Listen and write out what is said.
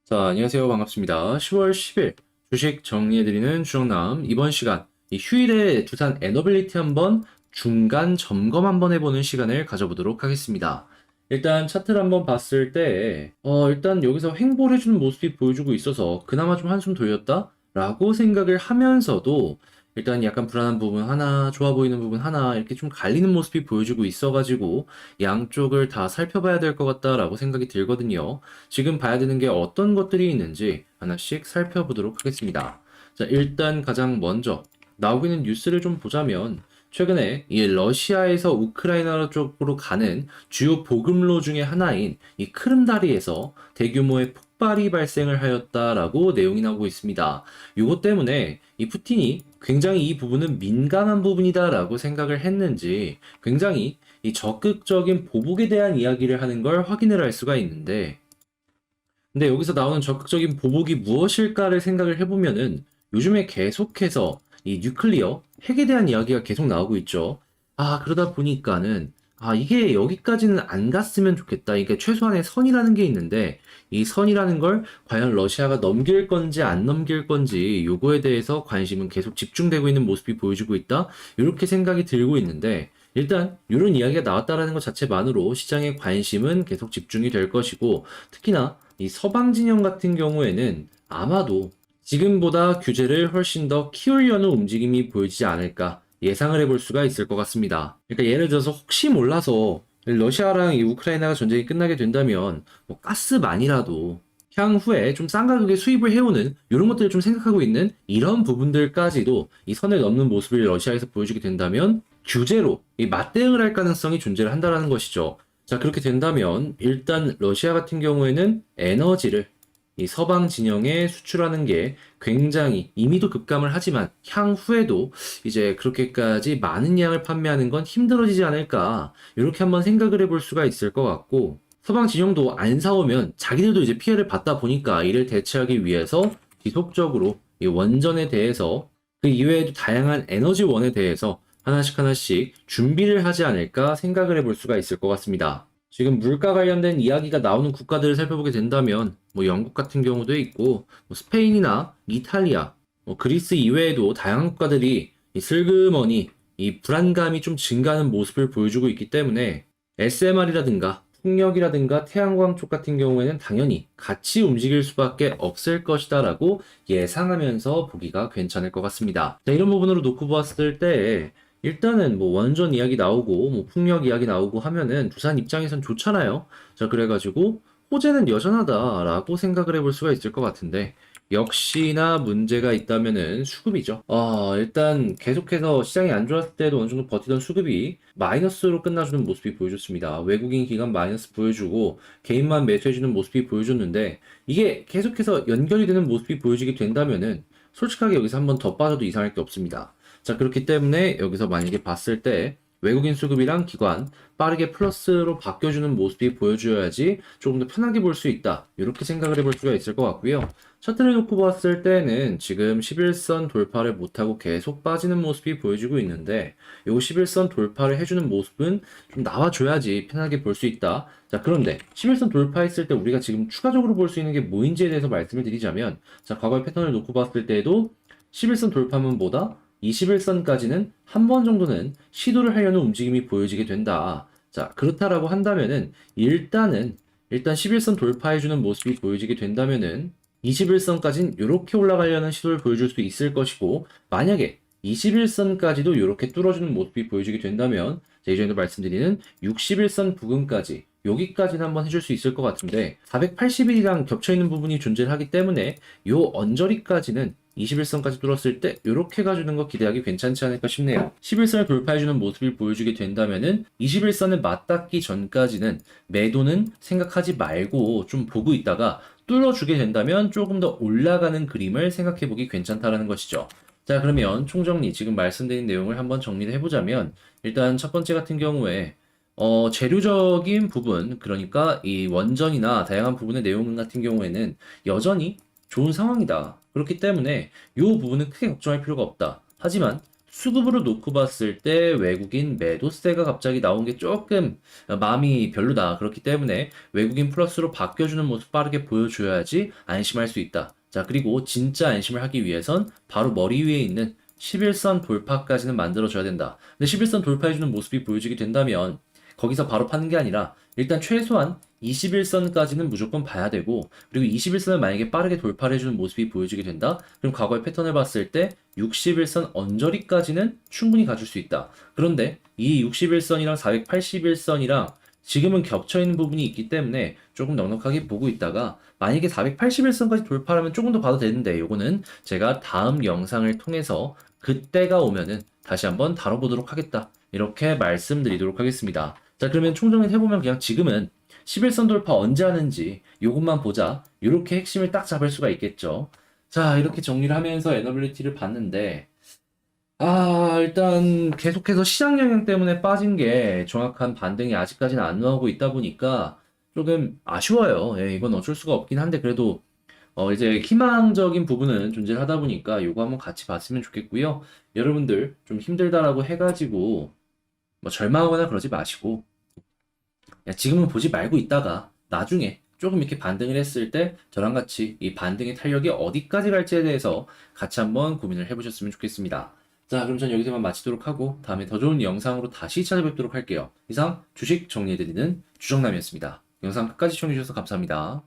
자, 안녕하세요. 반갑습니다. 10월 10일 주식 정리해드리는 주정남. 이번 시간 이 휴일에 두산 에너빌리티 한번 중간 점검 한번 해보는 시간을 가져보도록 하겠습니다. 일단 차트를 한번 봤을 때, 일단 여기서 횡보를 해주는 모습이 보여주고 있어서 그나마 좀 한숨 돌렸다? 라고 생각을 하면서도 일단 약간 불안한 부분 하나, 좋아 보이는 부분 하나, 이렇게 좀 갈리는 모습이 보여주고 있어가지고 양쪽을 다 살펴봐야 될 것 같다라고 생각이 들거든요. 지금 봐야 되는 게 어떤 것들이 있는지 하나씩 살펴보도록 하겠습니다. 자, 일단 가장 먼저 나오고 있는 뉴스를 좀 보자면 최근에 이 러시아에서 우크라이나 쪽으로 가는 주요 보급로 중에 하나인 이 크림다리에서 대규모의 폭발이 발생을 하였다라고 내용이 나오고 있습니다. 이것 때문에 이 푸틴이 굉장히 이 부분은 민감한 부분이다라고 생각을 했는지 굉장히 이 적극적인 보복에 대한 이야기를 하는 걸 확인을 할 수가 있는데, 근데 여기서 나오는 적극적인 보복이 무엇일까를 생각을 해보면은 요즘에 계속해서 이 뉴클리어, 핵에 대한 이야기가 계속 나오고 있죠. 그러다 보니까는, 이게 여기까지는 안 갔으면 좋겠다. 이게 최소한의 선이라는 게 있는데, 이 선이라는 걸 과연 러시아가 넘길 건지 안 넘길 건지 요거에 대해서 관심은 계속 집중되고 있는 모습이 보여주고 있다. 이렇게 생각이 들고 있는데, 일단 이런 이야기가 나왔다라는 것 자체만으로 시장의 관심은 계속 집중이 될 것이고, 특히나 이 서방 진영 같은 경우에는 아마도 지금보다 규제를 훨씬 더 키우려는 움직임이 보이지 않을까 예상을 해볼 수가 있을 것 같습니다. 그러니까 예를 들어서 혹시 몰라서 러시아랑 이 우크라이나가 전쟁이 끝나게 된다면 뭐 가스만이라도 향후에 좀 싼 가격에 수입을 해오는 이런 것들을 좀 생각하고 있는 이런 부분들까지도 이 선을 넘는 모습을 러시아에서 보여주게 된다면 규제로 이 맞대응을 할 가능성이 존재를 한다는 것이죠. 자, 그렇게 된다면 일단 러시아 같은 경우에는 에너지를 이 서방 진영에 수출하는 게 굉장히 이미도 급감을 하지만 향후에도 이제 그렇게까지 많은 양을 판매하는 건 힘들어지지 않을까 이렇게 한번 생각을 해볼 수가 있을 것 같고, 서방 진영도 안 사오면 자기들도 이제 피해를 받다 보니까 이를 대체하기 위해서 지속적으로 이 원전에 대해서 그 이외에도 다양한 에너지원에 대해서 하나씩 하나씩 준비를 하지 않을까 생각을 해볼 수가 있을 것 같습니다. 지금 물가 관련된 이야기가 나오는 국가들을 살펴보게 된다면 뭐 영국 같은 경우도 있고 뭐 스페인이나 이탈리아, 뭐 그리스 이외에도 다양한 국가들이 이 슬그머니 이 불안감이 좀 증가하는 모습을 보여주고 있기 때문에 SMR이라든가 풍력이라든가 태양광 쪽 같은 경우에는 당연히 같이 움직일 수밖에 없을 것이다라고 예상하면서 보기가 괜찮을 것 같습니다. 자, 이런 부분으로 놓고 보았을 때 일단은 뭐 원전 이야기 나오고 뭐 풍력 이야기 나오고 하면은 두산 입장에선 좋잖아요. 자, 그래가지고 호재는 여전하다라고 생각을 해볼 수가 있을 것 같은데 역시나 문제가 있다면은 수급이죠. 일단 계속해서 시장이 안 좋았을 때도 어느 정도 버티던 수급이 마이너스로 끝나주는 모습이 보여줬습니다. 외국인 기관 마이너스 보여주고 개인만 매수해주는 모습이 보여줬는데 이게 계속해서 연결이 되는 모습이 보여지게 된다면은 솔직하게 여기서 한번 더 빠져도 이상할 게 없습니다. 자, 그렇기 때문에 여기서 만약에 봤을 때 외국인 수급이랑 기관 빠르게 플러스로 바뀌어주는 모습이 보여줘야지 조금 더 편하게 볼 수 있다. 이렇게 생각을 해볼 수가 있을 것 같고요. 차트를 놓고 봤을 때는 지금 11선 돌파를 못하고 계속 빠지는 모습이 보여지고 있는데 요 11선 돌파를 해주는 모습은 좀 나와줘야지 편하게 볼 수 있다. 자, 그런데 11선 돌파했을 때 우리가 지금 추가적으로 볼 수 있는 게 뭐인지에 대해서 말씀을 드리자면, 자, 과거의 패턴을 놓고 봤을 때에도 11선 돌파문보다 21선까지는 한 번 정도는 시도를 하려는 움직임이 보여지게 된다. 자, 그렇다라고 한다면은 일단 11선 돌파해주는 모습이 보여지게 된다면은 21선까지는 이렇게 올라가려는 시도를 보여줄 수 있을 것이고, 만약에 21선까지도 이렇게 뚫어주는 모습이 보여지게 된다면 이전에도 말씀드리는 61선 부근까지 여기까지는 한번 해줄 수 있을 것 같은데 480일이랑 겹쳐있는 부분이 존재를 하기 때문에 요 언저리까지는 21선까지 뚫었을 때 이렇게 가주는 거 기대하기 괜찮지 않을까 싶네요. 11선을 돌파해주는 모습을 보여주게 된다면은 21선을 맞닿기 전까지는 매도는 생각하지 말고 좀 보고 있다가 뚫어주게 된다면 조금 더 올라가는 그림을 생각해보기 괜찮다라는 것이죠. 자, 그러면 총정리, 지금 말씀드린 내용을 한번 정리를 해보자면, 일단 첫 번째 같은 경우에, 재료적인 부분, 그러니까 이 원전이나 다양한 부분의 내용 같은 경우에는 여전히 좋은 상황이다. 그렇기 때문에 이 부분은 크게 걱정할 필요가 없다. 하지만 수급으로 놓고 봤을 때 외국인 매도세가 갑자기 나온 게 조금 마음이 별로다. 그렇기 때문에 외국인 플러스로 바뀌어주는 모습 빠르게 보여줘야지 안심할 수 있다. 자, 그리고 진짜 안심을 하기 위해선 바로 머리 위에 있는 11선 돌파까지는 만들어줘야 된다. 근데 11선 돌파해주는 모습이 보여지게 된다면 거기서 바로 파는 게 아니라 일단 최소한 21선까지는 무조건 봐야 되고, 그리고 21선을 만약에 빠르게 돌파를 해주는 모습이 보여지게 된다? 그럼 과거의 패턴을 봤을 때 61선 언저리까지는 충분히 가줄 수 있다. 그런데 이 61선이랑 481선이랑 지금은 겹쳐있는 부분이 있기 때문에 조금 넉넉하게 보고 있다가 만약에 481선까지 돌파하면 조금 더 봐도 되는데, 요거는 제가 다음 영상을 통해서 그때가 오면은 다시 한번 다뤄보도록 하겠다. 이렇게 말씀드리도록 하겠습니다. 자, 그러면 총정리 해보면 그냥 지금은 11선 돌파 언제 하는지 요것만 보자. 이렇게 핵심을 딱 잡을 수가 있겠죠. 자, 이렇게 정리를 하면서 에너빌리티를 봤는데, 일단 계속해서 시장 영향 때문에 빠진 게 정확한 반등이 아직까지는 안 나오고 있다 보니까 조금 아쉬워요. 예, 이건 어쩔 수가 없긴 한데, 그래도 이제 희망적인 부분은 존재를 하다 보니까 요거 한번 같이 봤으면 좋겠고요. 여러분들 좀 힘들다라고 해가지고 뭐 절망하거나 그러지 마시고, 야, 지금은 보지 말고 있다가 나중에 조금 이렇게 반등을 했을 때 저랑 같이 이 반등의 탄력이 어디까지 갈지에 대해서 같이 한번 고민을 해보셨으면 좋겠습니다. 자, 그럼 전 여기서만 마치도록 하고 다음에 더 좋은 영상으로 다시 찾아뵙도록 할게요. 이상 주식 정리해드리는 주정남이었습니다. 영상 끝까지 시청해주셔서 감사합니다.